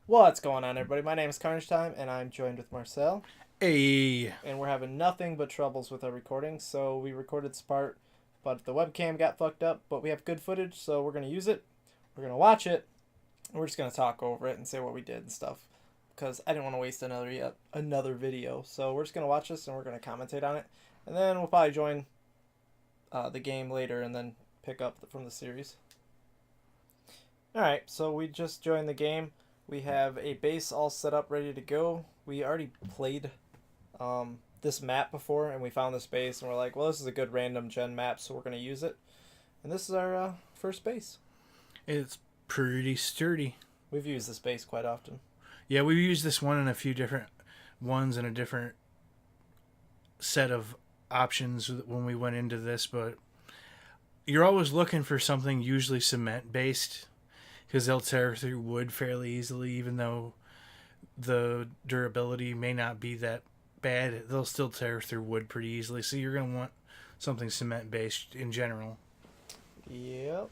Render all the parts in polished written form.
What's going on, everybody? My name is Karnage and I'm joined with Marcel. Hey, And we're having nothing but troubles with our recording, so we recorded this part, but the webcam got fucked up. But we have good footage, so we're gonna use it. We're gonna watch it. And we're just gonna talk over it and say what we did and stuff, because I didn't want to waste another video. So we're just gonna watch this and we're gonna commentate on it, and then we'll probably join the game later and then pick up from the series. All right, so we just joined the game. We have a base all set up, ready to go. We already played this map before, and we found this base, and we're like, well, this is a good random gen map, so we're going to use it. And this is our first base. it's pretty sturdy. We've used this base quite often. Yeah, we've used this one in a few different ones and a different set of options when we went into this, but you're always looking for something usually cement based because they'll tear through wood fairly easily, even though the durability may not be that bad. They'll still tear through wood pretty easily, so you're going to want something cement based in general. Yep.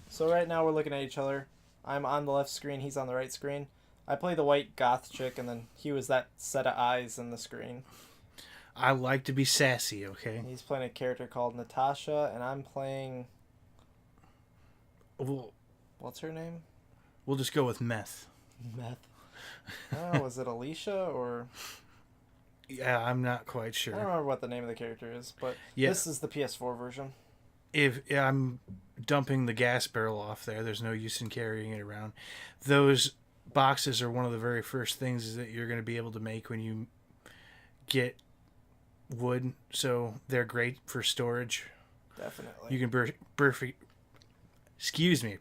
So right now we're looking at each other. I'm on the left screen, he's on the right screen. I play the white goth chick, and then he was that set of eyes in the screen. I like to be sassy, okay? He's playing a character called Natasha, and I'm playing... We'll, What's her name? we'll just go with meth. Meth. Oh, was it Alicia or... Yeah, I'm not quite I don't sure. remember what the name of the character is, but Yeah, this is the PS4 version. if I'm dumping the gas barrel off there, there's no use in carrying it around. Those boxes are one of the very first things that you're going to be able to make when you get wood, so they're great for storage. Definitely. You can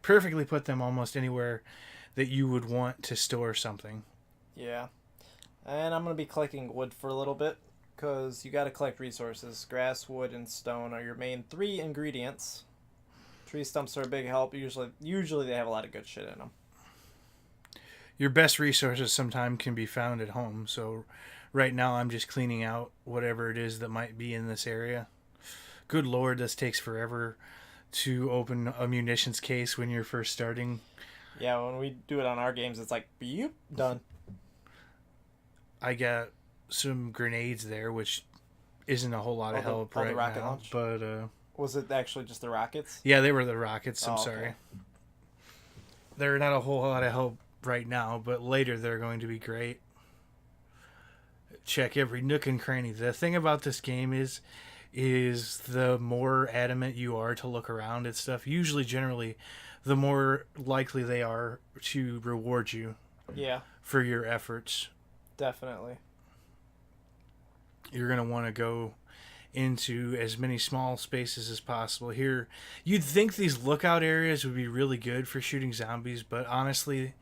perfectly put them almost anywhere that you would want to store something. Yeah. And I'm going to be collecting wood for a little bit, because you got to collect resources. Grass, wood, and stone are your main three ingredients. Tree stumps are a big help. Usually they have a lot of good shit in them. Your best resources sometimes can be found at home, so right now I'm just cleaning out whatever it is that might be in this area. Good lord, this takes forever to open a munitions case when you're first starting. Yeah, when we do it on our games, it's like, beep, done. I got some grenades there, which isn't a whole lot of help the right rocket now. launch? But Was it actually just the rockets? yeah, they were the rockets. I'm Oh, okay. sorry. They're not a whole lot of help right now, but later they're going to be great. Check every nook and cranny. The thing about this game is the more adamant you are to look around at stuff, usually generally the more likely they are to reward you Yeah, for your efforts. definitely. You're going to want to go into as many small spaces as possible. Here, you'd think these lookout areas would be really good for shooting zombies, but honestly,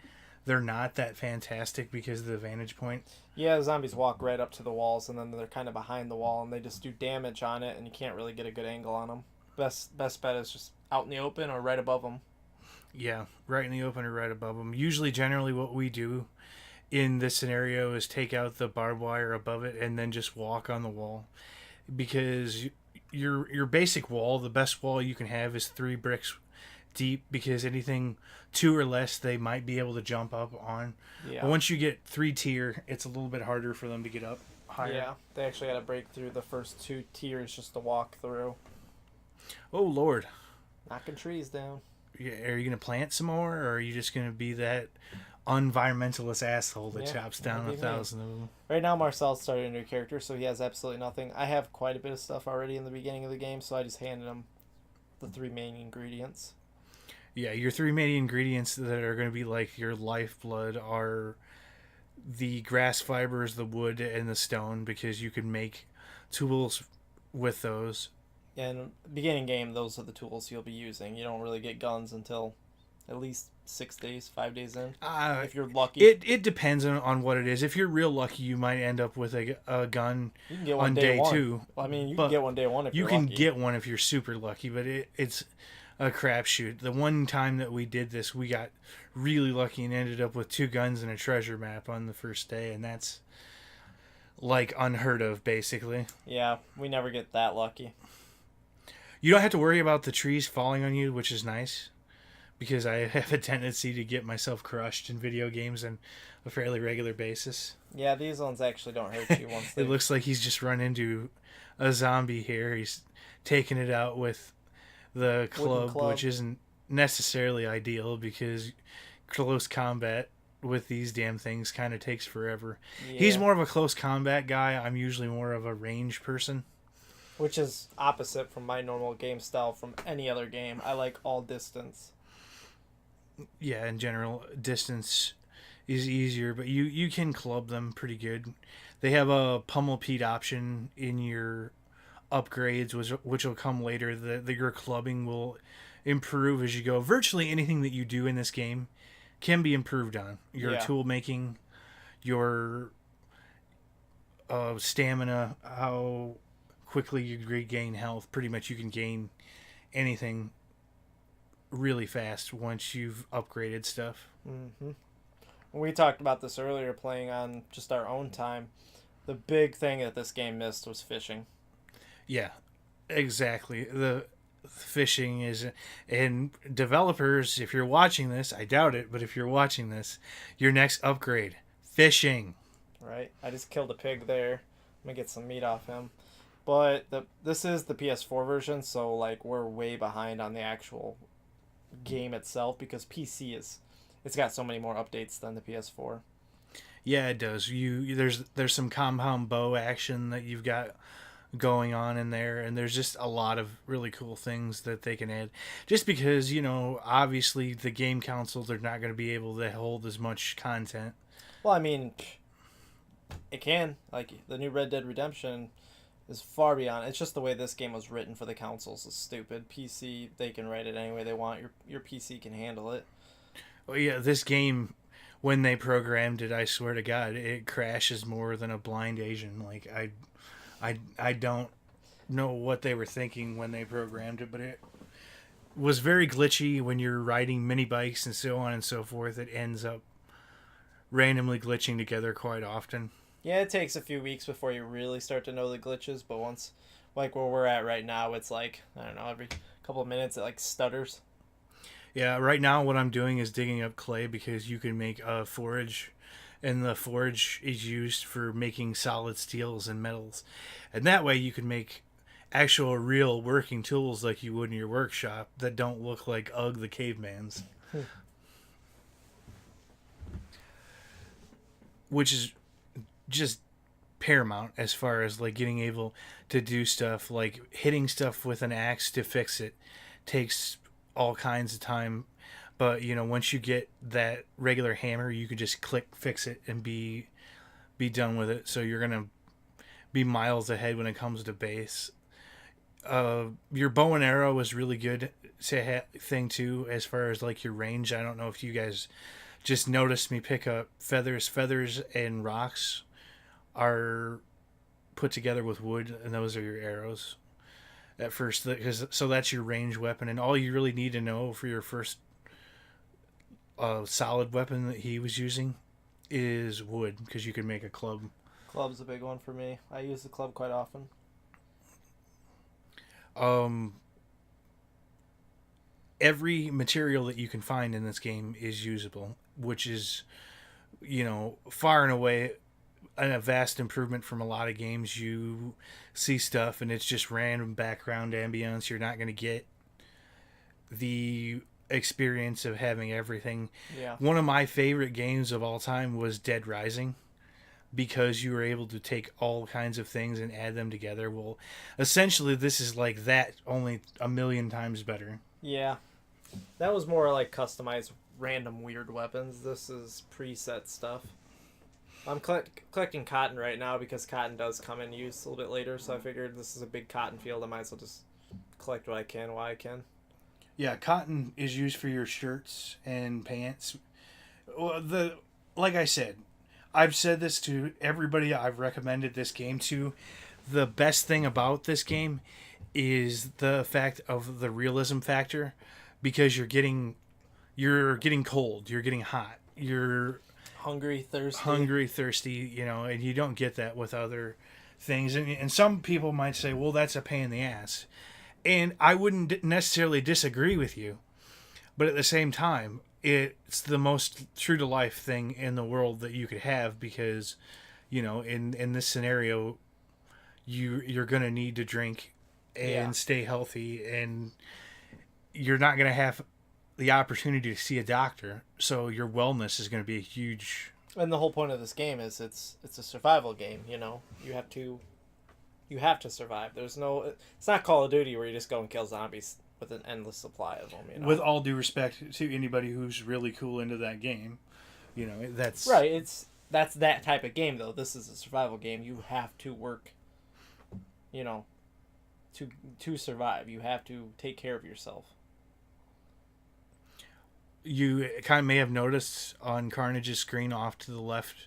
they're not that fantastic because of the vantage point. Yeah, zombies walk right up to the walls, and then they're kind of behind the wall, and they just do damage on it, and you can't really get a good angle on them. Best bet is just out in the open or right above them. Yeah, right in the open or right above them. Usually, generally, what we do in this scenario is take out the barbed wire above it and then just walk on the wall, because your basic wall, the best wall you can have, is 3 bricks deep, because anything 2 or less they might be able to jump up on. Yeah. But once you get 3 tier, it's a little bit harder for them to get up higher. Yeah, they actually got to break through the first 2 tiers just to walk through. Oh lord. Knocking trees down. Are you gonna plant some more, or are you just gonna be that environmentalist asshole that Yeah, chops down that'd be 1,000 of them? Right now, Marcel's started a new character, so he has absolutely nothing. I have quite a bit of stuff already in the beginning of the game, so I just handed him the 3 main ingredients. Yeah, your 3 main ingredients that are going to be like your lifeblood are the grass fibers, the wood, and the stone, because you can make tools with those. And beginning game, those are the tools you'll be using. You don't really get guns until at least 6 days, 5 days in, if you're lucky. It depends on what it is. If you're real lucky, you might end up with a gun You can get one on day one. 2. Well, I mean, you but can get one day one if you you're can lucky. get one if you're super lucky, but it's a crapshoot. The one time that we did this, we got really lucky and ended up with 2 guns and a treasure map on the first day, and that's like unheard of, basically. Yeah, we never get that lucky. You don't have to worry about the trees falling on you, which is nice, because I have a tendency to get myself crushed in video games on a fairly regular basis. Yeah, these ones actually don't hurt you once It they. looks like he's just run into a zombie here. He's taking it out with the Wooden club, club. which isn't necessarily ideal because close combat with these damn things kind of takes forever. He's Yeah. more of a close combat guy. I'm usually more of a range person. Which is opposite from my normal game style from any other game. I like all distance. Yeah, in general, distance is easier, but you can club them pretty good. They have a pummel Pete option in your upgrades, which will come later. That your clubbing will improve as you go. Virtually anything that you do in this game can be improved on. Your Yeah. tool making, your stamina, how quickly you regain health. Pretty much, you can gain anything really fast once you've upgraded stuff. hmm We talked about this earlier playing on just our own time. The big thing that this game missed was fishing. Yeah, exactly. The fishing is, and developers, if you're watching this, I doubt it, but if you're watching this, your next upgrade, fishing. Right? I just killed a pig there. I'm gonna get some meat off him. But this is the PS4 version, so like we're way behind on the actual game itself because PC is it's got so many more updates than the PS4. Yeah, it does. There's some compound bow action that you've got going on in there, and there's just a lot of really cool things that they can add. Just because obviously the game console, they're not going to be able to hold as much content. Well, I mean, it can. Like the new Red Dead Redemption is far beyond. It's just the way this game was written for the consoles is stupid. PC, they can write it any way they want. Your PC can handle it. Well, yeah, this game, when they programmed it, I swear to God, it crashes more than a blind Asian. Like I don't know what they were thinking when they programmed it, but it was very glitchy when you're riding mini bikes and so on and so forth. It ends up randomly glitching together quite often. Yeah, it takes a few weeks before you really start to know the glitches, but once, like where we're at right now, it's like, I don't know, every couple of minutes it like stutters. Yeah, right now what I'm doing is digging up clay because you can make a forage, and the forage is used for making solid steels and metals. And that way you can make actual real working tools like you would in your workshop that don't look like Ugg the Caveman's. Which is just paramount as far as like getting able to do stuff like hitting stuff with an axe to fix it takes all kinds of time, but once you get that regular hammer you can just click fix it and be done with it, so you're gonna be miles ahead when it comes to base. Your bow and arrow is really good thing too as far as like your range. I don't know if you guys just noticed me pick up feathers and rocks are put together with wood, and those are your arrows at first, because so that's your range weapon, and all you really need to know for your first solid weapon that he was using is wood, because you can make a club. Club's a big one for me. I use the club quite often. Every material that you can find in this game is usable, which is far and away a vast improvement from a lot of games. You see stuff and it's just random background ambience. You're not going to get the experience of having everything. Yeah. One of my favorite games of all time was Dead Rising, because you were able to take all kinds of things and add them together. Well, essentially this is like that, only a million times better. Yeah. That was more like customized random weird weapons. This is preset stuff. I'm collecting cotton right now because cotton does come in use a little bit later, so I figured this is a big cotton field. I might as well just collect what I can while I can. Yeah, cotton is used for your shirts and pants. Well, like I said, I've said this to everybody I've recommended this game to. The best thing about this game is the fact of the realism factor, because you're getting cold, you're getting hot, you're hungry, thirsty, and you don't get that with other things. And some people might say, well, that's a pain in the ass. And I wouldn't necessarily disagree with you. But at the same time, it's the most true to life thing in the world that you could have because, in this scenario, you're gonna need to drink and Yeah. stay healthy, and you're not gonna have the opportunity to see a doctor, so your wellness is gonna be a huge. And the whole point of this game is it's a survival game. You have to survive. It's not Call of Duty where you just go and kill zombies with an endless supply of them. With all due respect to anybody who's really cool into that game, that's right. That's that type of game though. This is a survival game. You have to work. To survive, you have to take care of yourself. You kind of may have noticed on Karnage's screen off to the left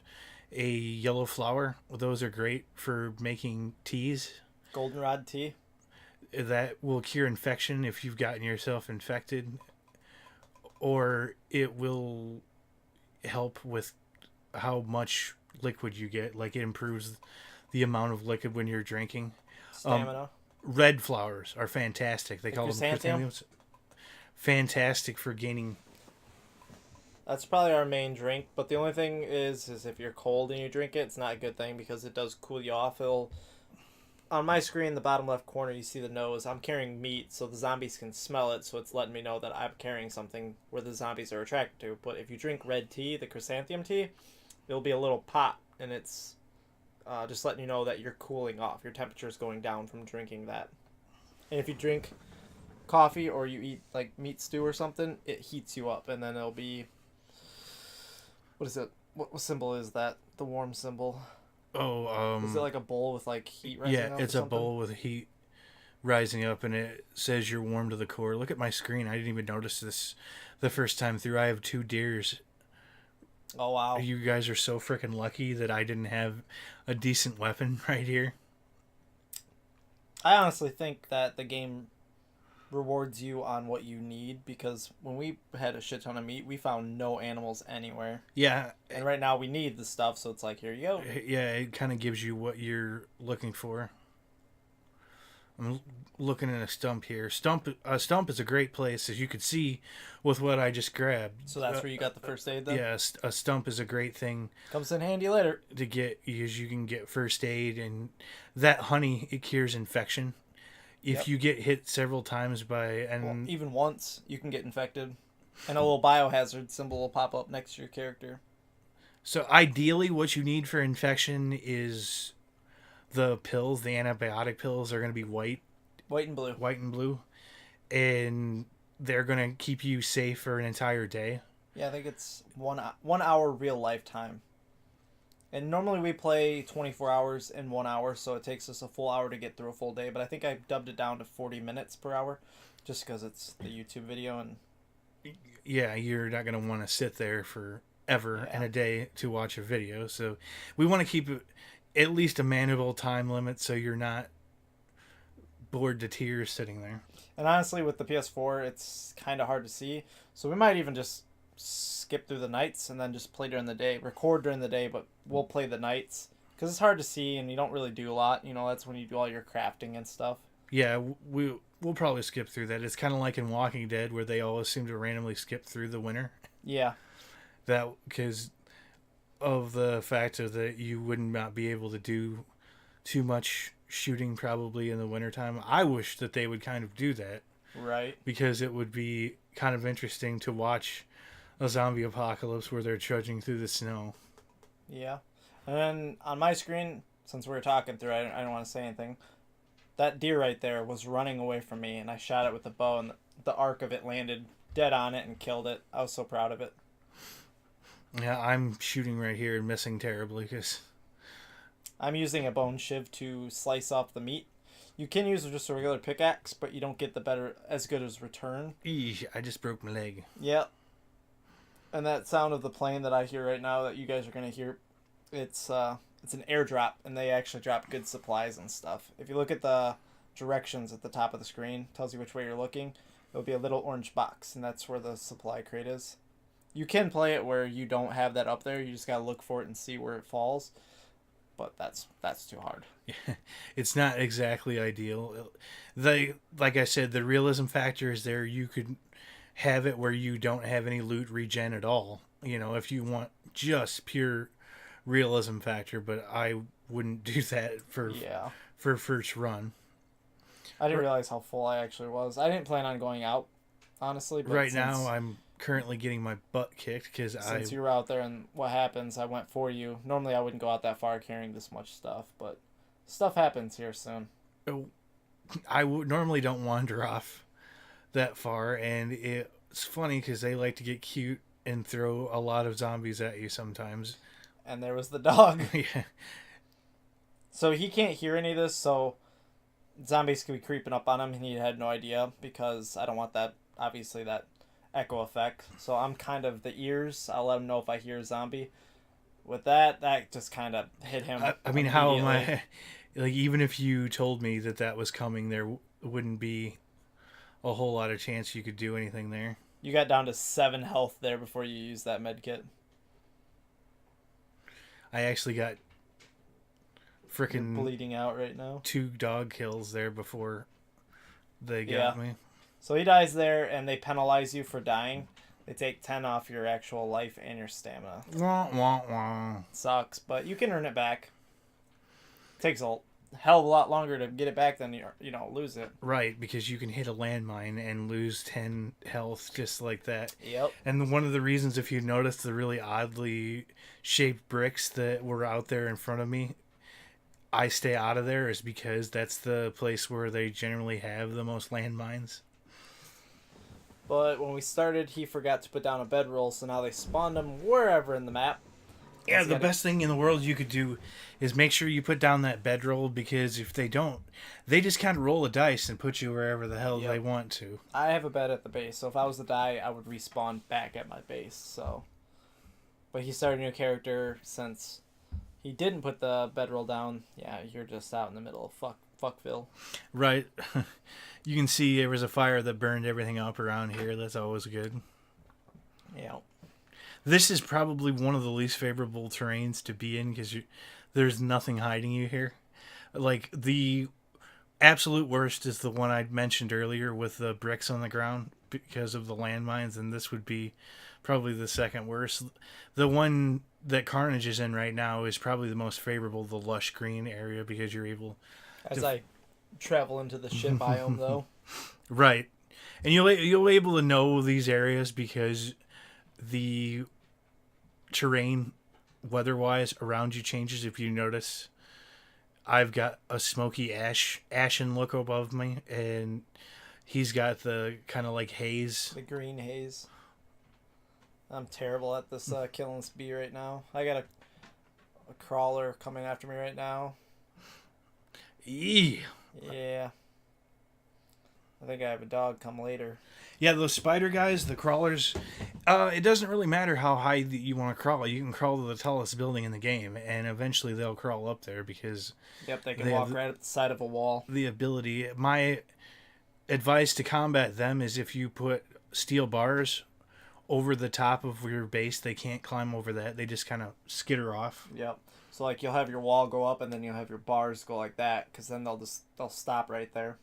a yellow flower. Those are great for making teas. Goldenrod tea. That will cure infection if you've gotten yourself infected, or it will help with how much liquid you get. Like, it improves the amount of liquid when you're drinking. Stamina. Red flowers are fantastic. They call them chrysanthemums. Fantastic for gaining. That's probably our main drink, but the only thing is if you're cold and you drink it, it's not a good thing because it does cool you off. On my screen, the bottom left corner, you see the nose. I'm carrying meat, so the zombies can smell it, so it's letting me know that I'm carrying something where the zombies are attracted to. But if you drink red tea, the chrysanthemum tea, there'll be a little pot, and it's just letting you know that you're cooling off. Your temperature is going down from drinking that. And if you drink coffee or you eat like meat stew or something, it heats you up, and then it'll be... What is it? What symbol is that? The warm symbol. Is it like a bowl with like heat rising up? Yeah, it's a bowl with heat rising up, and it says you're warm to the core. Look at my screen. I didn't even notice this the first time through. I have 2 deers. Oh, wow. You guys are so freaking lucky that I didn't have a decent weapon right here. I honestly think that the game rewards you on what you need, because when we had a shit ton of meat, we found no animals anywhere. Yeah. And right now we need the stuff, so it's like, here you go. Yeah, it kind of gives you what you're looking for. I'm looking at a stump here. A stump is a great place, as you could see with what I just grabbed. So that's where you got the first aid then? Yeah, a stump is a great thing. Comes in handy later. To get, because you can get first aid, and that honey, it cures infection. If you get hit several times even once, you can get infected. And a little biohazard symbol will pop up next to your character. So ideally what you need for infection is the pills. The antibiotic pills are going to be white. White and blue. White and blue. And they're going to keep you safe for an entire day. Yeah, I think it's 1 hour real lifetime. And normally we play 24 hours in 1 hour, so it takes us a full hour to get through a full day. But I think I dubbed it down to 40 minutes per hour, just because it's the YouTube video. And yeah, you're not going to want to sit there forever in a day to watch a video. So we want to keep at least a manageable time limit so you're not bored to tears sitting there. And honestly, with the PS4, it's kind of hard to see. So we might even just skip through the nights and then just play during the day, record during the day, but we'll play the nights because it's hard to see and you don't really do a lot. That's when you do all your crafting and stuff. Yeah, we'll probably skip through that. It's kind of like in Walking Dead where they always seem to randomly skip through the winter. Yeah. That because of the fact of that you would not be able to do too much shooting probably in the wintertime. I wish that they would kind of do that. Right. Because it would be kind of interesting to watch a zombie apocalypse where they're trudging through the snow. Yeah. And then on my screen, since we were talking through, I don't want to say anything. That deer right there was running away from me, and I shot it with the bow, and the arc of it landed dead on it and killed it. I was so proud of it. Yeah, I'm shooting right here and missing terribly because I'm using a bone shiv to slice off the meat. You can use just a regular pickaxe, but you don't get as good as return. I just broke my leg. Yep. And that sound of the plane that I hear right now that you guys are going to hear, it's an airdrop, and they actually drop good supplies and stuff. If you look at the directions at the top of the screen, tells you which way you're looking, there'll be a little orange box, and that's where the supply crate is. You can play it where you don't have that up there. You just got to look for it and see where it falls. But that's too hard. It's not exactly ideal. Like I said, the realism factor is there. You could have it where you don't have any loot regen at all. You know, if you want just pure realism factor, but I wouldn't do that Yeah. for first run. I didn't realize how full I actually was. I didn't plan on going out, honestly. But Right now, I'm currently getting my butt kicked because since you were out there and what happens, I went for you. Normally, I wouldn't go out that far carrying this much stuff, but stuff happens here soon. normally don't wander off that far, and it's funny because they like to get cute and throw a lot of zombies at you sometimes. And there was the dog. Yeah. So he can't hear any of this, so zombies could be creeping up on him, and he had no idea because I don't want that, obviously, that echo effect. So I'm kind of the ears. I'll let him know if I hear a zombie. With that just kind of hit him. I mean, how am I? Like, even if you told me that was coming, there wouldn't be a whole lot of chance you could do anything there. You got down to 7 health there before you used that med kit. I actually got freaking bleeding out right now. 2 dog kills there before they got me. So he dies there, and they penalize you for dying. They take 10 off your actual life and your stamina. Wah, wah, wah. Sucks, but you can earn it back. Takes a hell of a lot longer to get it back than lose it. Right, because you can hit a landmine and lose 10 health just like that. Yep. And one of the reasons, if you notice the really oddly shaped bricks that were out there in front of me, I stay out of there, is because that's the place where they generally have the most landmines. But when we started, he forgot to put down a bedroll, so now they spawned him wherever in the map. Yeah, the best thing in the world you could do is make sure you put down that bedroll, because if they don't, they just kind of roll a dice and put you wherever the hell they want to. I have a bed at the base, so if I was to die, I would respawn back at my base. So, but he started a new character since he didn't put the bedroll down. Yeah, you're just out in the middle of Fuckville. Right. You can see there was a fire that burned everything up around here. That's always good. Yeah. This is probably one of the least favorable terrains to be in, because there's nothing hiding you here. Like, the absolute worst is the one I mentioned earlier with the bricks on the ground because of the landmines, and this would be probably the second worst. The one that Karnage is in right now is probably the most favorable, the lush green area, because you're able As I travel into the shit biome, though. Right. And you'll be able to know these areas because the terrain weather-wise around you changes. If you notice, I've got a smoky ashen look above me, and he's got the kind of like haze. The green haze. I'm terrible at this killing this bee right now. I got a crawler coming after me right now. Eee. Yeah. I think I have a dog come later. Yeah, those spider guys, the crawlers, it doesn't really matter how high you want to crawl. You can crawl to the tallest building in the game, and eventually they'll crawl up there because... Yep, they can walk right at the side of a wall. The ability. My advice to combat them is if you put steel bars over the top of your base, they can't climb over that. They just kind of skitter off. Yep. So, like, you'll have your wall go up, and then you'll have your bars go like that, because then they'll stop right there.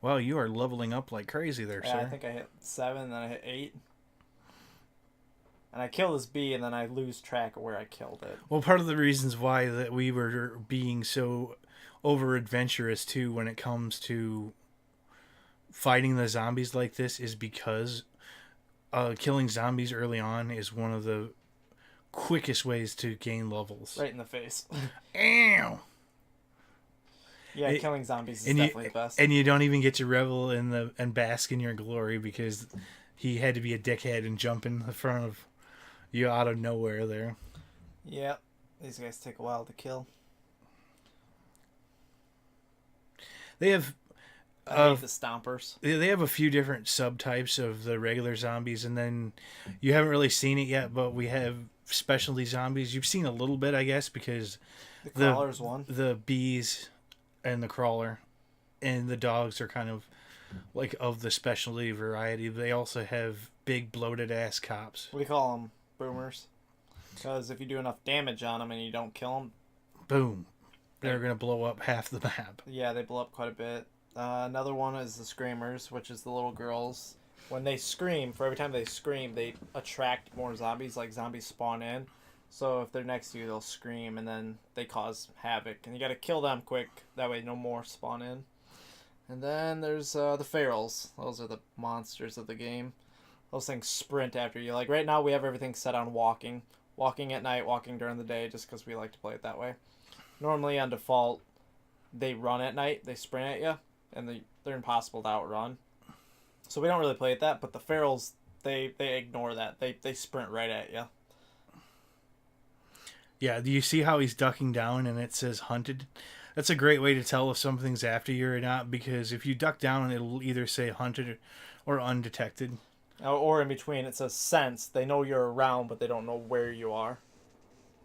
Well, you are leveling up like crazy there, sir. I think I hit 7, then I hit 8. And I kill this bee, and then I lose track of where I killed it. Well, part of the reasons why that we were being so over-adventurous, too, when it comes to fighting the zombies like this, is because killing zombies early on is one of the quickest ways to gain levels. Right in the face. Ow! Yeah, killing zombies is definitely the best. And you don't even get to revel and bask in your glory because he had to be a dickhead and jump in the front of you out of nowhere there. Yeah, these guys take a while to kill. They have... I hate the stompers. They have a few different subtypes of the regular zombies, and then you haven't really seen it yet, but we have specialty zombies. You've seen a little bit, I guess, because the crawler's one. The bees and the crawler and the dogs are kind of like of the specialty variety. They also have big bloated ass cops. We call them boomers, because if you do enough damage on them and you don't kill them, boom, they're gonna blow up half the map. Yeah, they blow up quite a bit. Another one is the screamers, which is the little girls. when they scream, for every time they scream, they attract more zombies. Like zombies spawn in. So if they're next to you, they'll scream and then they cause havoc. And you gotta kill them quick. That way no more spawn in. And then there's the ferals. Those are the monsters of the game. Those things sprint after you. Like right now we have everything set on walking. Walking at night, walking during the day, just because we like to play it that way. Normally on default, they run at night. They sprint at you. And they're impossible to outrun. So we don't really play at that. But the ferals, they ignore that. They sprint right at you. Yeah, do you see how he's ducking down and it says hunted? That's a great way to tell if something's after you or not, because if you duck down, it'll either say hunted or undetected. Or in between, it says sense. They know you're around, but they don't know where you are.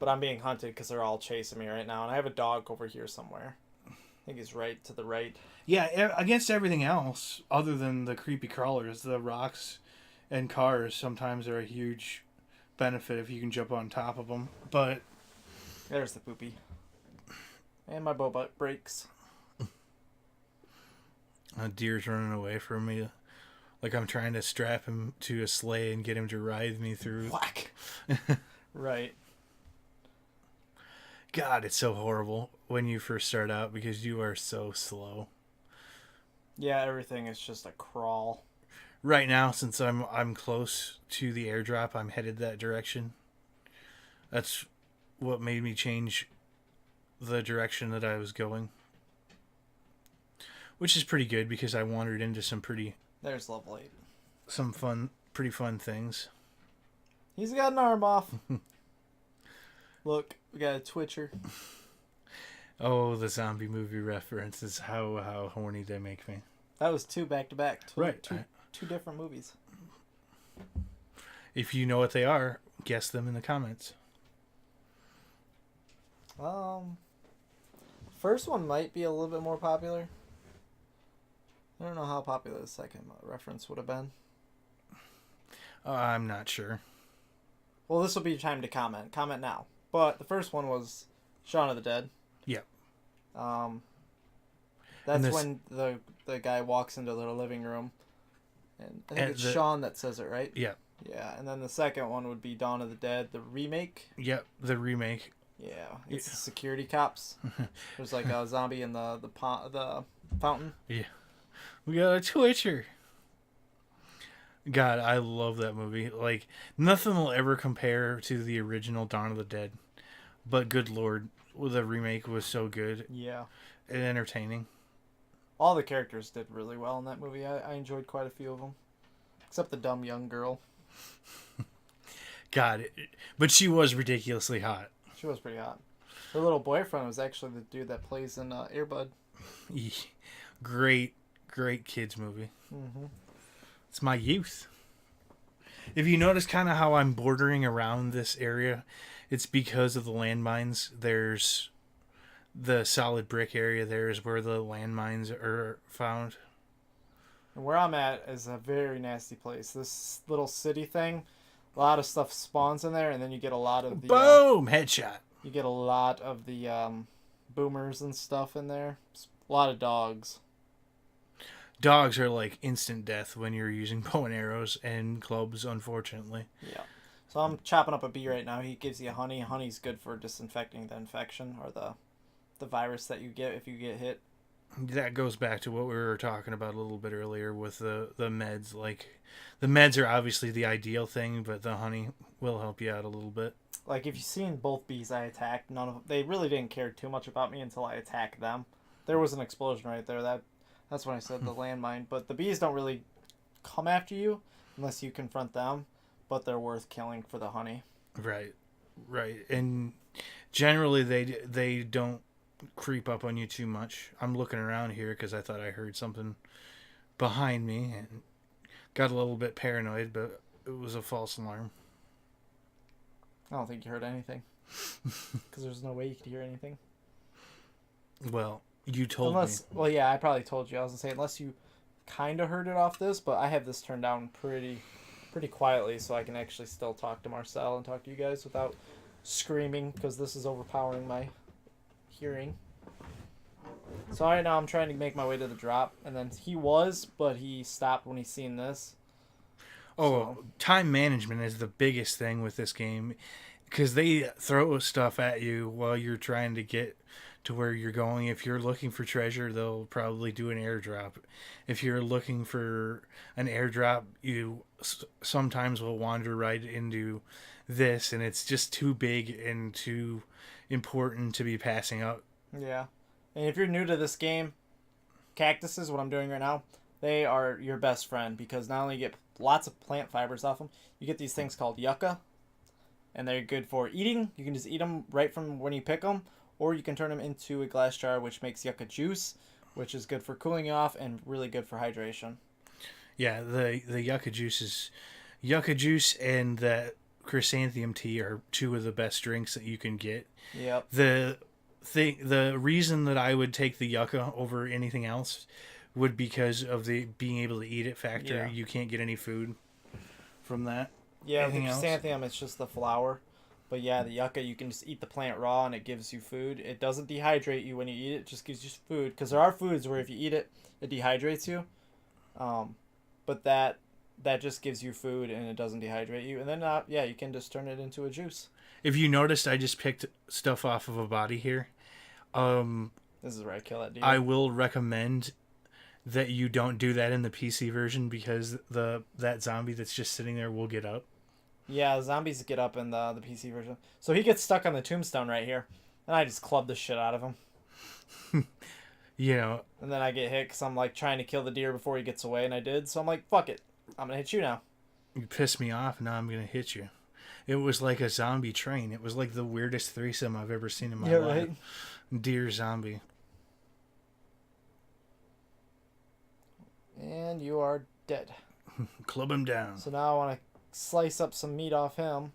But I'm being hunted because they're all chasing me right now. And I have a dog over here somewhere. I think he's right to the right. Yeah, against everything else, other than the creepy crawlers, the rocks and cars sometimes are a huge benefit if you can jump on top of them. But there's the poopy. And my bow butt breaks. A deer's running away from me. Like I'm trying to strap him to a sleigh and get him to ride me through. Whack. Right. God, it's so horrible when you first start out because you are so slow. Yeah, everything is just a crawl. Right now, since I'm close to the airdrop, I'm headed that direction. That's what made me change the direction that I was going, which is pretty good because I wandered into some there's level 8. Pretty fun things. He's got an arm off. Look, we got a twitcher. Oh, the zombie movie references. How horny they make me. That was 2 back to back. Right. Two different movies. If you know what they are, guess them in the comments. First one might be a little bit more popular. I don't know how popular the second reference would have been. I'm not sure. Well, this will be your time to comment. Comment now. But the first one was Shaun of the Dead. Yep. That's when the guy walks into their living room. And I think it's Shaun that says it, right? Yep. Yeah, and then the second one would be Dawn of the Dead, the remake. Yep, the remake. Yeah, it's the security cops. There's like a zombie in the fountain. Yeah. We got a Twitcher. God, I love that movie. Like, nothing will ever compare to the original Dawn of the Dead. But good lord, the remake was so good. Yeah. And entertaining. All the characters did really well in that movie. I enjoyed quite a few of them. Except the dumb young girl. God, but she was ridiculously hot. She was pretty hot. Her little boyfriend was actually the dude that plays in Air Bud. Great kids movie. Mm-hmm. It's my youth. If you notice kind of how I'm bordering around this area, it's because of the landmines. There's the solid brick area. There's where the landmines are found. And where I'm at is a very nasty place. This little city thing, a lot of stuff spawns in there, and then you get a lot of the... Boom! Headshot. You get a lot of the boomers and stuff in there. A lot of dogs. Dogs are like instant death when you're using bow and arrows and clubs, unfortunately. Yeah. So I'm chopping up a bee right now. He gives you honey. Honey's good for disinfecting the infection or the virus that you get if you get hit. That goes back to what we were talking about a little bit earlier with the meds. Like, the meds are obviously the ideal thing, but the honey will help you out a little bit. Like, if you've seen both bees I attacked, they really didn't care too much about me until I attacked them. There was an explosion right there. That's when I said the landmine. But the bees don't really come after you unless you confront them, but they're worth killing for the honey. Right. And generally they don't creep up on you too much. I'm looking around here because I thought I heard something behind me and got a little bit paranoid, but it was a false alarm. I don't think you heard anything because there's no way you could hear anything. Well, you told me. Well, yeah, I probably told you. I was going to say, unless you kind of heard it off this, but I have this turned down pretty quietly so I can actually still talk to Marcel and talk to you guys without screaming because this is overpowering my hearing. So right now I'm trying to make my way to the drop, and then but he stopped when he seen this. Oh, So, time management is the biggest thing with this game because they throw stuff at you while you're trying to get to where you're going. If you're looking for treasure, they'll probably do an airdrop. If you're looking for an airdrop, you sometimes will wander right into this, and it's just too big and too important to be passing up. yeah. And if you're new to this game, cactuses, what I'm doing right now, they are your best friend because not only you get lots of plant fibers off them, you get these things called yucca, and they're good for eating. You can just eat them right from when you pick them, or you can turn them into a glass jar, which makes yucca juice, which is good for cooling you off and really good for hydration. Yeah, the yucca juice and the chrysanthemum tea are two of the best drinks that you can get. Yep. The reason that I would take the yucca over anything else would because of the being able to eat it factor. Yeah. You can't get any food from that. Yeah, the Anything else? chrysanthemum, it's just the flower. But yeah, the yucca, you can just eat the plant raw and it gives you food. It doesn't dehydrate you when you eat it, it just gives you food. Because there are foods where if you eat it, it dehydrates you. But that just gives you food and it doesn't dehydrate you. And then, yeah, you can just turn it into a juice. If you noticed, I just picked stuff off of a body here. This is where I kill that deer. I will recommend that you don't do that in the PC version because that zombie that's just sitting there will get up. Yeah, zombies get up in the PC version. So he gets stuck on the tombstone right here. And I just club the shit out of him. You know. And then I get hit because I'm like trying to kill the deer before he gets away. And I did. So I'm like, fuck it. I'm going to hit you now. You pissed me off, now I'm going to hit you. It was like a zombie train. It was like the weirdest threesome I've ever seen in my life. Right? Deer zombie. And you are dead. Club him down. So now I want to slice up some meat off him.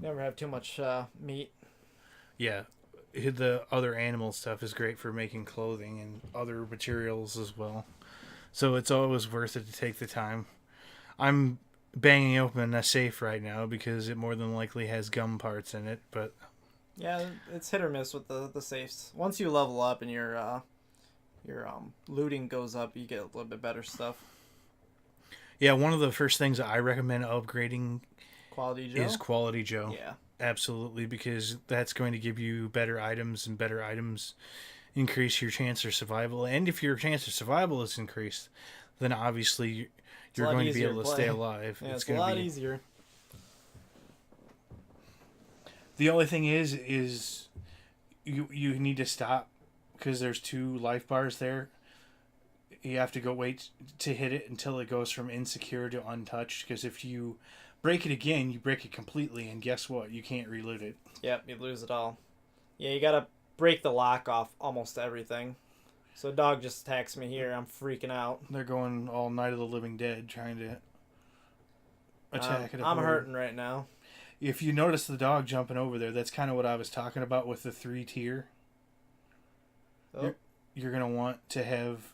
Never have too much meat. Yeah. The other animal stuff is great for making clothing and other materials as well. So it's always worth it to take the time. I'm banging open a safe right now because it more than likely has gum parts in it, but yeah, it's hit or miss with the safes. Once you level up and your looting goes up, you get a little bit better stuff. Yeah, one of the first things I recommend upgrading Quality Joe is Quality Joe. Yeah, absolutely, because that's going to give you better items, and better items increase your chance of survival. And if your chance of survival is increased, then obviously you're going to be able to stay alive. Yeah, it's a lot easier. The only thing is you need to stop because there's 2 life bars there. You have to wait to hit it until it goes from insecure to untouched, because if you break it again, you break it completely, and guess what? You can't reload it. Yep, you lose it all. Yeah, you gotta break the lock off almost everything. So a dog just attacks me here. I'm freaking out. They're going all Night of the Living Dead trying to attack it. I'm hurting right now. If you notice the dog jumping over there, that's kind of what I was talking about with the 3-tier. Oh. You're going to want to have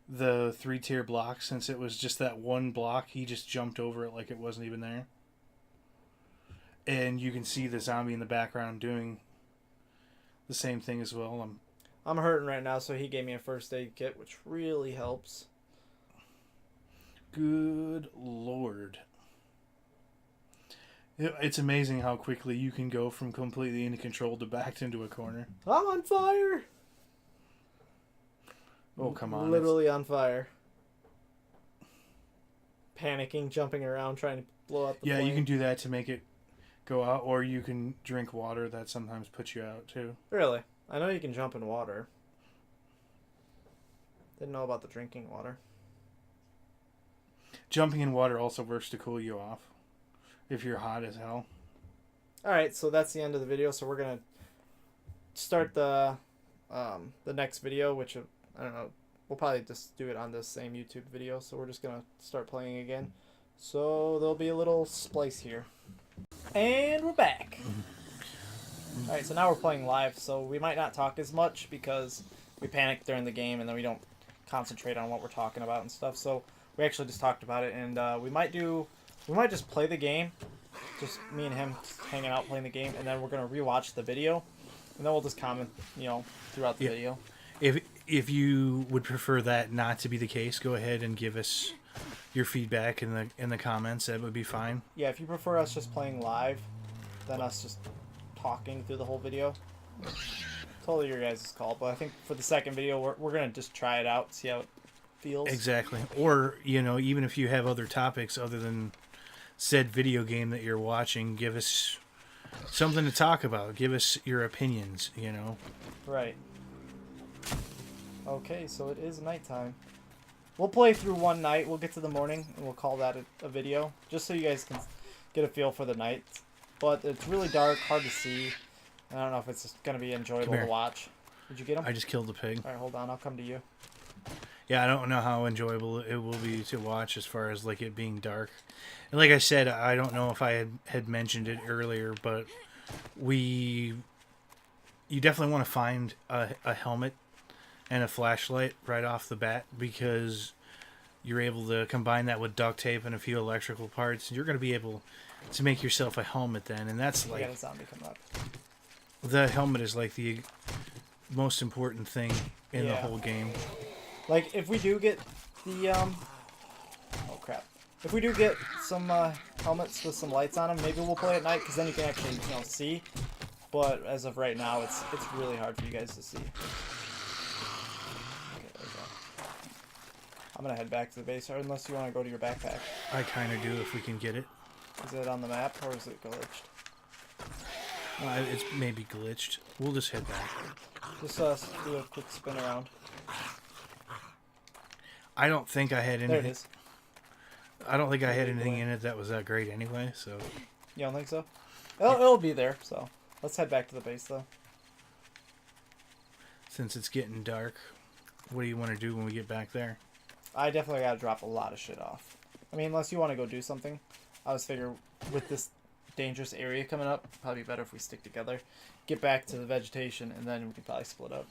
the 3-tier block, since it was just that one block. He just jumped over it like it wasn't even there. And you can see the zombie in the background doing the same thing as well. I'm hurting right now, so he gave me a first aid kit, which really helps. Good Lord. It's amazing how quickly you can go from completely in control to backed into a corner. I'm on fire! Oh, come on. Literally on fire. Panicking, jumping around, trying to blow up the flame. You can do that to make it go out, or you can drink water. That sometimes puts you out, too. Really? I know you can jump in water. Didn't know about the drinking water. Jumping in water also works to cool you off if you're hot as hell. Alright, so that's the end of the video. So we're going to start the next video, which, I don't know, we'll probably just do it on this same YouTube video. So we're just going to start playing again. So there'll be a little splice here. And we're back. Alright, so now we're playing live, so we might not talk as much because we panic during the game and then we don't concentrate on what we're talking about and stuff. So we actually just talked about it, and we might just play the game, just me and him hanging out playing the game, and then we're gonna rewatch the video, and then we'll just comment, throughout the video. if you would prefer that not to be the case, go ahead and give us your feedback in the comments. That would be fine. Yeah, if you prefer us just playing live than us just talking through the whole video, totally your guys' call. But I think for the second video, we're gonna just try it out, see how it feels. Exactly. Or, even if you have other topics other than said video game that you're watching, give us something to talk about. Give us your opinions, Right. Okay, so it is nighttime. We'll play through one night. We'll get to the morning, and we'll call that a video, just so you guys can get a feel for the night. But it's really dark, hard to see. I don't know if it's going to be enjoyable to watch. Did you get him? I just killed the pig. All right, hold on. I'll come to you. Yeah, I don't know how enjoyable it will be to watch as far as like it being dark. And like I said, I don't know if I had mentioned it earlier, but you definitely want to find a helmet and a flashlight right off the bat, because you're able to combine that with duct tape and a few electrical parts, and you're going to be able to make yourself a helmet then. And that's We like got a zombie coming up. the helmet is like the most important thing in the whole game. Like, if we do get the oh crap, if we do get some helmets with some lights on them, maybe we'll play at night, because then you can actually see. But as of right now, it's really hard for you guys to see. I'm gonna head back to the base, or unless you want to go to your backpack. I kind of do if we can get it. Is it on the map, or is it glitched? It's maybe glitched. We'll just head back. Just do a quick spin around. I don't think I had anything. There it is. I don't think I had anything in it that was that great anyway, so... You don't think so? It'll be there, so... Let's head back to the base, though. Since it's getting dark, what do you want to do when we get back there? I definitely gotta drop a lot of shit off. I mean, unless you want to go do something. I was figure with this dangerous area coming up, probably better if we stick together. Get back to the vegetation, and then we can probably split up.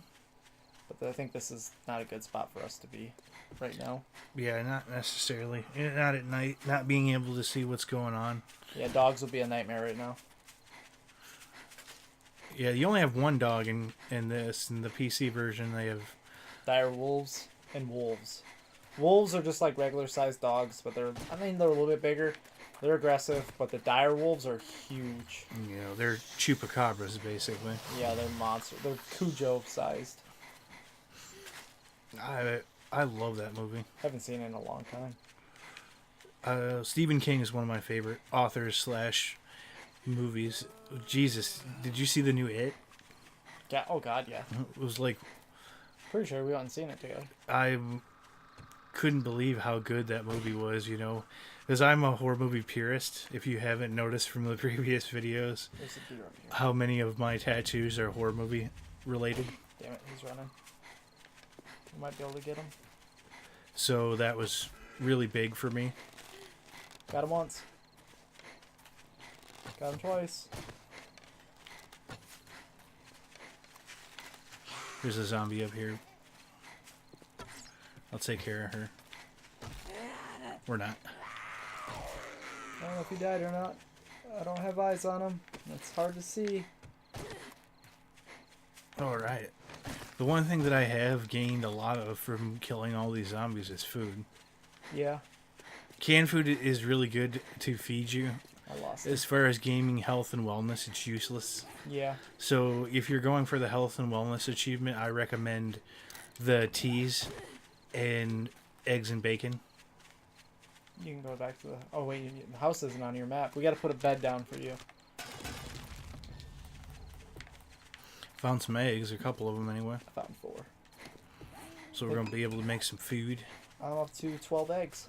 But I think this is not a good spot for us to be right now. Yeah, not necessarily. Not at night. Not being able to see what's going on. Yeah, dogs will be a nightmare right now. Yeah, you only have one dog in this. In the PC version, they have... Dire wolves and wolves. Wolves are just like regular sized dogs, but they're a little bit bigger. They're aggressive, but the dire wolves are huge. They're chupacabras, basically. Yeah, they're monster. They're Cujo sized. I love that movie. Haven't seen it in a long time. Stephen King is one of my favorite authors / movies. Jesus, did you see the new It? Yeah. Oh God, yeah. It was like... Pretty sure we haven't seen it together. I couldn't believe how good that movie was, because I'm a horror movie purist. If you haven't noticed from the previous videos, There's a deer up here. how many of my tattoos are horror movie related. Damn it, he's running. We might be able to get him. So that was really big for me. Got him once. Got him twice. There's a zombie up here. I'll take care of her. Or not. I don't know if he died or not. I don't have eyes on him. It's hard to see. Alright. The one thing that I have gained a lot of from killing all these zombies is food. Yeah, Canned food is really good to feed you. I lost it. As far as gaming health and wellness, it's useless. Yeah. So if you're going for the health and wellness achievement, I recommend the teas and eggs and bacon. You can go back to the... Oh, wait. The house isn't on your map. We got to put a bed down for you. Found some eggs, a couple of them anyway. I found 4. So we're going to be able to make some food. I'm up to 12 eggs.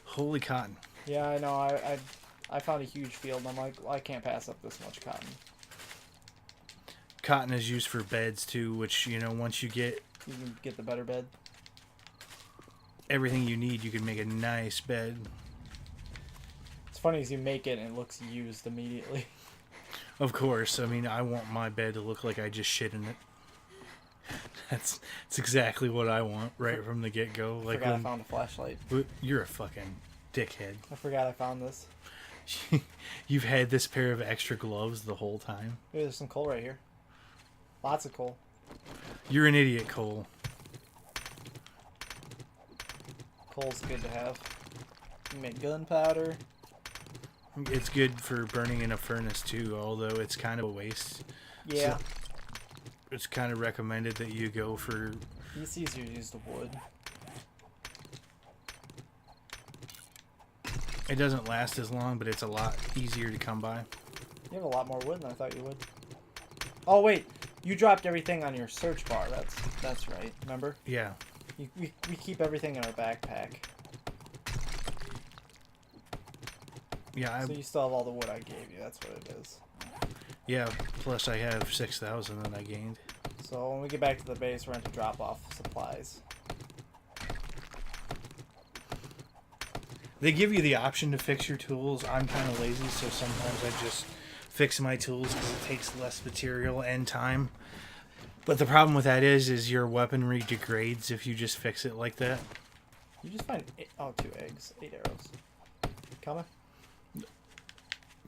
Holy cotton. Yeah, I know. I found a huge field, and I'm like, well, I can't pass up this much cotton. Cotton is used for beds too, which, once you get You can get the better bed. everything you need, you can make a nice bed. It's funny as you make it and it looks used immediately. Of course. I mean, I want my bed to look like I just shit in it. That's exactly what I want right from the get-go. I forgot I found a flashlight. You're a fucking dickhead. I forgot I found this. You've had this pair of extra gloves the whole time. Hey, there's some coal right here. Lots of coal. You're an idiot, Cole. Coal's good to have. You make gunpowder. It's good for burning in a furnace too, although it's kind of a waste. Yeah. So it's kind of recommended that you go for... It's easier to use the wood. It doesn't last as long, but it's a lot easier to come by. You have a lot more wood than I thought you would. Oh wait, you dropped everything on your search bar. That's right. Remember? Yeah. We keep everything in our backpack. Yeah. So you still have all the wood I gave you. That's what it is. Yeah. Plus, I have 6,000 that I gained. So when we get back to the base, we're going to drop off supplies. They give you the option to fix your tools. I'm kind of lazy, so sometimes I just fix my tools because it takes less material and time. But the problem with that is your weaponry degrades if you just fix it like that. You just find 2 eggs, 8 arrows. Coming?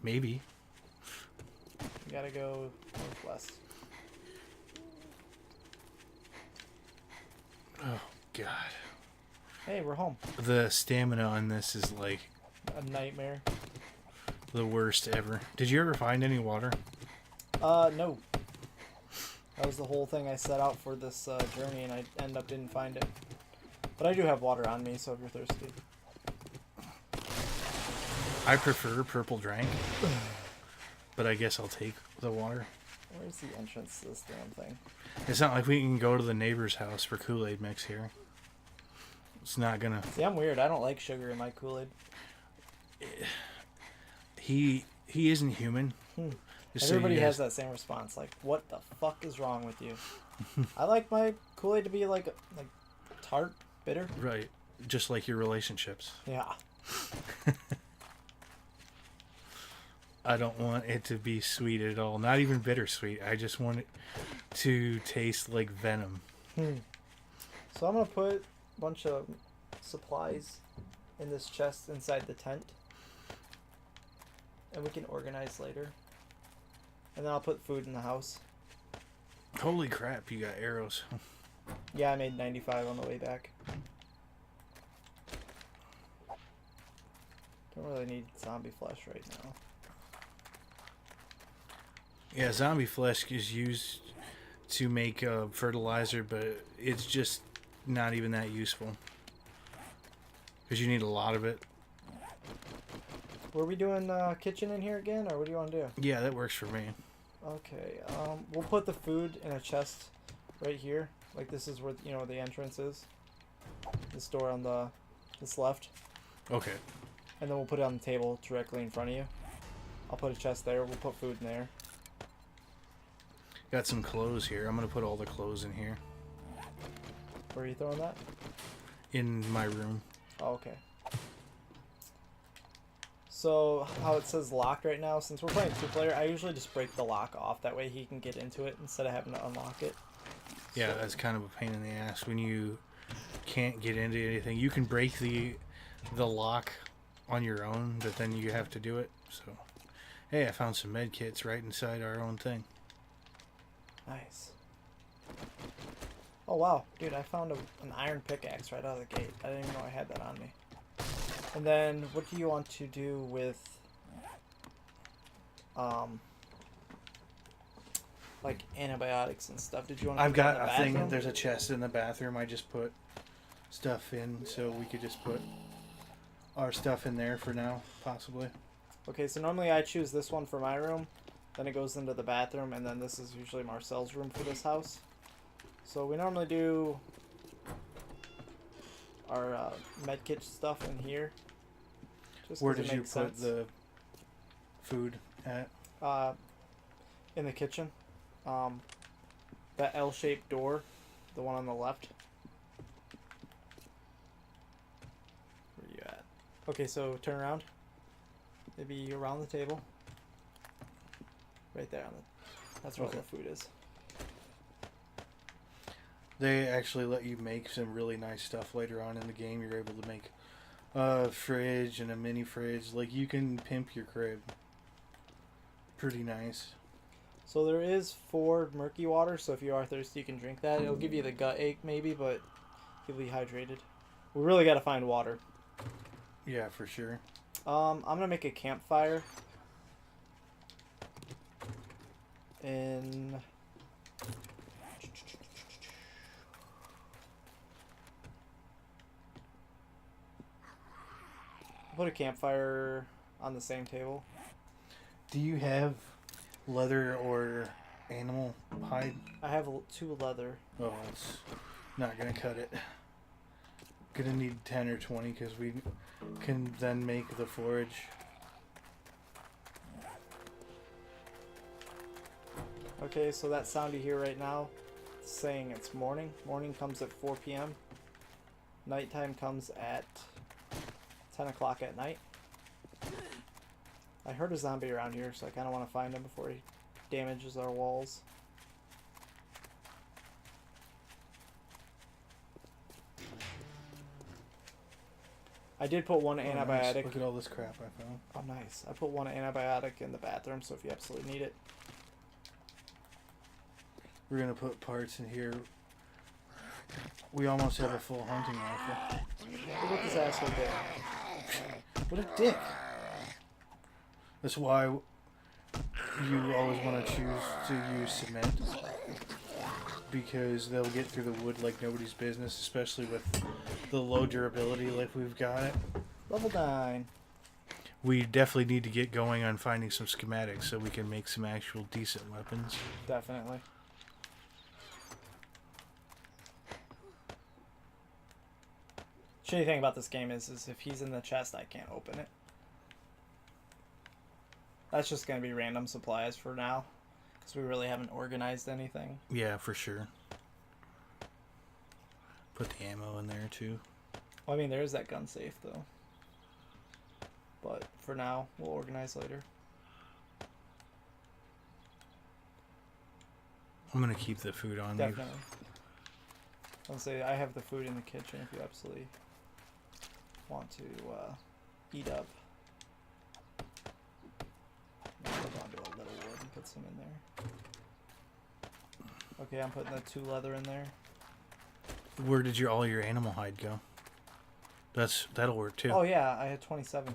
Maybe. You gotta go northwest. Oh, God. Hey, we're home. The stamina on this is like A nightmare. the worst ever. Did you ever find any water? No. That was the whole thing I set out for this journey, and I didn't find it. But I do have water on me, so if you're thirsty. I prefer purple drank, but I guess I'll take the water. Where's the entrance to this damn thing? It's not like we can go to the neighbor's house for Kool-Aid mix here. It's not gonna... See, I'm weird. I don't like sugar in my Kool-Aid. He isn't human. Just Everybody so has that same response. Like, what the fuck is wrong with you? I like my Kool-Aid to be like tart, bitter. Right. Just like your relationships. Yeah. I don't want it to be sweet at all. Not even bittersweet. I just want it to taste like venom. So I'm going to put a bunch of supplies in this chest inside the tent. And we can organize later. And then I'll put food in the house. Holy crap, you got arrows. Yeah, I made 95 on the way back. Don't really need zombie flesh right now. Yeah, zombie flesh is used to make fertilizer, but it's just not even that useful. Because you need a lot of it. Were we doing kitchen in here again, or what do you want to do? Yeah, that works for me. Okay, we'll put the food in a chest right here. Like this is where, the entrance is. This door on this left. Okay. And then we'll put it on the table directly in front of you. I'll put a chest there. We'll put food in there. Got some clothes here. I'm going to put all the clothes in here. Where are you throwing that? In my room. Oh, okay. So, how it says locked right now, since we're playing 2-player, I usually just break the lock off. That way he can get into it instead of having to unlock it. Yeah, that's kind of a pain in the ass when you can't get into anything. You can break the lock on your own, but then you have to do it. So, hey, I found some med kits right inside our own thing. Nice. Oh, wow. Dude, I found an iron pickaxe right out of the gate. I didn't even know I had that on me. And then, what do you want to do with, like, antibiotics and stuff? Did you want to I've put that got in the a thing. bathroom? There's a chest in the bathroom. I just put stuff in, so we could just put our stuff in there for now, possibly. Okay, so normally I choose this one for my room. Then it goes into the bathroom, and then this is usually Marcel's room for this house. So we normally do our medkit stuff in here. Just Where 'cause it did you makes put sense. the food at? In the kitchen. That L-shaped door, the one on the left. Where are you at? Okay, so turn around. Maybe around the table. Right there on the. That's where all Okay. the food is. They actually let you make some really nice stuff later on in the game. You're able to make a fridge and a mini fridge. Like, you can pimp your crib. Pretty nice. So there is 4 murky water, so if you are thirsty, you can drink that. It'll give you the gut ache maybe, but you'll be hydrated. We really got to find water. Yeah, for sure. I'm going to make a campfire. In... Put a campfire on the same table. Do you have leather or animal hide? I have 2 leather. Oh, it's not gonna cut it. Gonna need 10 or 20 because we can then make the forage. Okay, so that sound you hear right now, it's saying it's morning. Morning comes at 4 p.m. Nighttime comes at 10 o'clock at night. I heard a zombie around here, so I kind of want to find him before he damages our walls. I did put one antibiotic. Nice. Look at all this crap I found. Oh, nice. I put one antibiotic in the bathroom, so if you absolutely need it. We're gonna put parts in here. We almost have a full hunting rifle. Look at this asshole dick. What a dick! That's why you always want to choose to use cement, because they'll get through the wood like nobody's business, especially with the low durability like we've got it. Level 9. We definitely need to get going on finding some schematics so we can make some actual decent weapons. Definitely. Shitty thing about this game is if he's in the chest, I can't open it. That's just going to be random supplies for now, because we really haven't organized anything. Yeah, for sure. Put the ammo in there too. Well, I mean, there is that gun safe, though. But for now, we'll organize later. I'm going to keep the food on me. Definitely. I'll say I have the food in the kitchen if you absolutely want to eat up. I'll hold on to a little wood and put some in there. Okay, I'm putting the 2 leather in there. Where did all your animal hide go? That'll work too. Oh yeah, I had 27.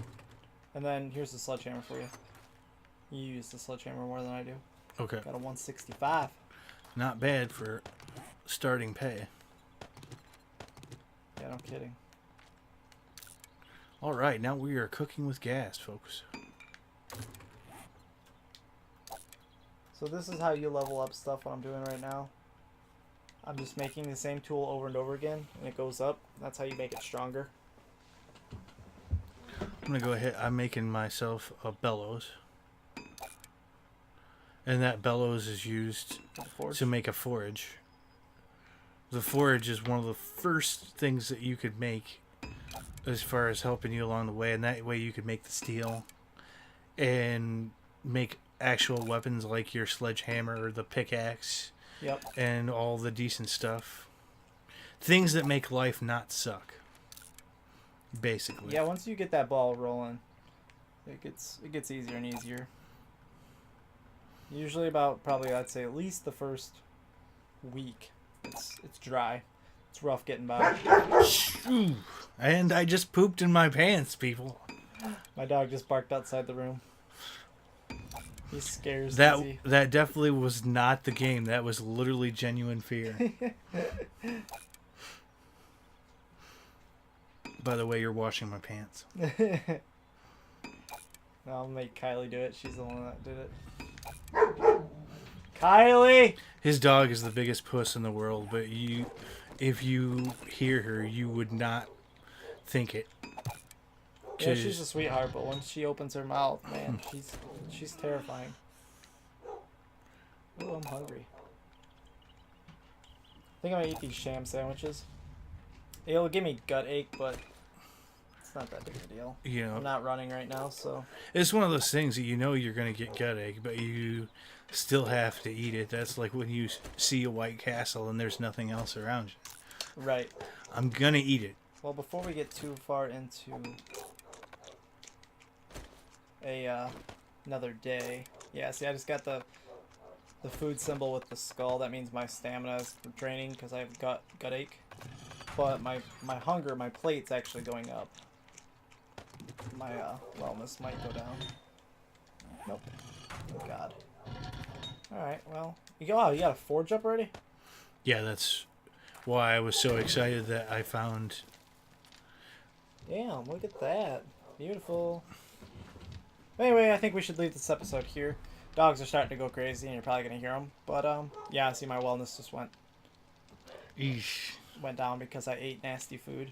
And then here's the sledgehammer for you. You use the sledgehammer more than I do. Okay. Got a 165. Not bad for starting pay. Yeah, no kidding. All right, now we are cooking with gas, folks. So this is how you level up stuff, what I'm doing right now. I'm just making the same tool over and over again, and it goes up. That's how you make it stronger. I'm going to go ahead. I'm making myself a bellows. And that bellows is used to make a forge. The forge is one of the first things that you could make as far as helping you along the way, and that way you could make the steel and make actual weapons like your sledgehammer or the pickaxe. Yep. And all the decent stuff. Things that make life not suck. Basically. Yeah, once you get that ball rolling, it gets easier and easier. Usually about probably I'd say at least the first week. It's dry. It's rough getting by. And I just pooped in my pants, people. My dog just barked outside the room. He scares that. Izzy. That definitely was not the game. That was literally genuine fear. By the way, you're washing my pants. No, I'll make Kylie do it. She's the one that did it. Kylie! His dog is the biggest puss in the world, but if you hear her, you would not think it. Yeah, she's a sweetheart, but once she opens her mouth, man, she's terrifying. Oh, I'm hungry. I think I'm gonna eat these sham sandwiches. It'll give me gut ache, but it's not that big a deal. You know, I'm not running right now, so it's one of those things that you know you're gonna get gut ache, but you still have to eat it. That's like when you see a White Castle and there's nothing else around you. right. I'm gonna eat it. Well, before we get too far into another day, yeah. See, I just got the the food symbol with the skull. That means my stamina is draining because I have gut ache. But my hunger, my plate's actually going up. My wellness might go down. Nope. Oh God. All right. Well, you got a forge up already? Yeah, that's why I was so excited that I found. Damn! Look at that. Beautiful. Anyway, I think we should leave this episode here. Dogs are starting to go crazy, and you're probably gonna hear them. But yeah. See, my wellness just went down because I ate nasty food.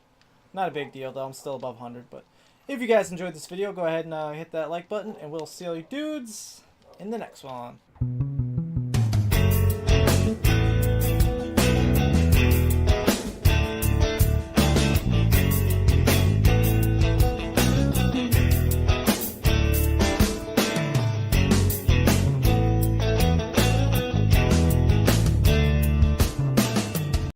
Not a big deal though. I'm still above 100. But if you guys enjoyed this video, go ahead and hit that like button, and we'll see all you dudes in the next one.